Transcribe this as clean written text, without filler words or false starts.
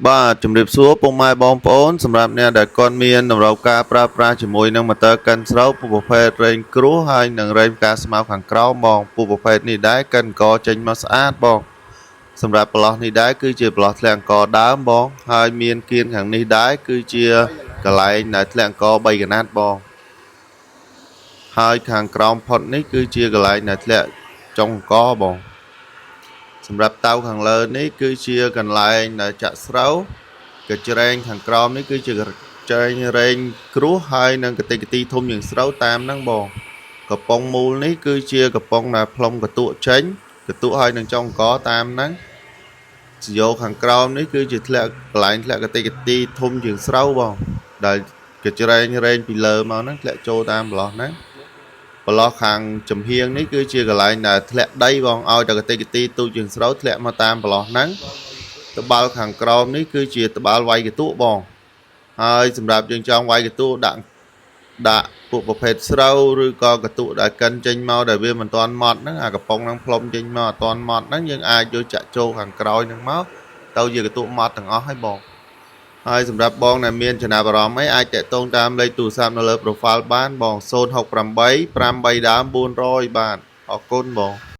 បាទជំរាបសួរពុកម៉ែបងប្អូនសម្រាប់អ្នកដែលគាត់មានតម្រូវការប្រើប្រាស់ជាមួយនឹងម៉ូទ័រកិនស្រូវពូប្រភេទរែងគ្រោះហើយនឹងរែងផ្កាស្មៅខាងក្រោមបងពូប្រភេទនេះដែរកិនអង្គចេញមកស្អាតបងសម្រាប់ប្លោះនេះដែរគឺជាប្លោះធ្លាក់អង្គដើមបងហើយមានគៀនខាងនេះដែរគឺជាកន្លែងដែលធ្លាក់អង្គ3កណាត់បងហើយខាងក្រោមផុតនេះគឺជាកន្លែងដែលធ្លាក់ចុងអង្គបងសម្រាប់តៅខាងលើនេះគឺជាកន្លែងដែលចាក់ស្រូវកញ្ច្រែងខាងក្រោមនេះគឺជាកញ្ច្រែងរែងគ្រោះហើយនឹងកតិកទីធំជាងស្រូវតាមហ្នឹងបងកំប៉ុងមូលនេះគឺជាកំប៉ុងដែលផ្លុំកតុកចេញកតុកហើយនឹងចុងអង្គតាមហ្នឹងយកខាងក្រោមនេះគឺជាធ្លាក់កន្លែងធ្លាក់កតិកទីធំជាងស្រូវបងដែលកញ្ច្រែងរែងពីលើមកហ្នឹងធ្លាក់ចូលតាមប្លោះហ្នឹងប្លោះខាងចំហៀងនេះគឺជាកន្លែងដែលធ្លាក់ដីបងឲ្យតែកតិកទីទូចជាងស្រូវធ្លាក់មកតាមប្លោះហ្នឹងត្បាល់ខាងក្រោមនេះគឺជាត្បាល់វាយកតុបងហើយសម្រាប់យើងចង់វាយកតុដាក់ពួកប្រភេទស្រូវឬក៏កតុដែលកិនចេញមកដែលវាមិនទាន់ម៉ត់ហ្នឹងអាកំប៉ុងហ្នឹងផ្លុំចេញមកអត់ទាន់ម៉ត់ហ្នឹងយើងអាចយកចាក់ចូលខាងក្រោយហ្នឹងមកទៅជាកតុម៉ត់ទាំងអស់ហើយបងហើយសម្រាប់បងដែលមានចំណាប់អារម្មណ៍អីអាចតាក់ទងតាមលេខទូរស័ព្ទនៅលើ profile បានបង068 53ដើម400បាទអរគុណបង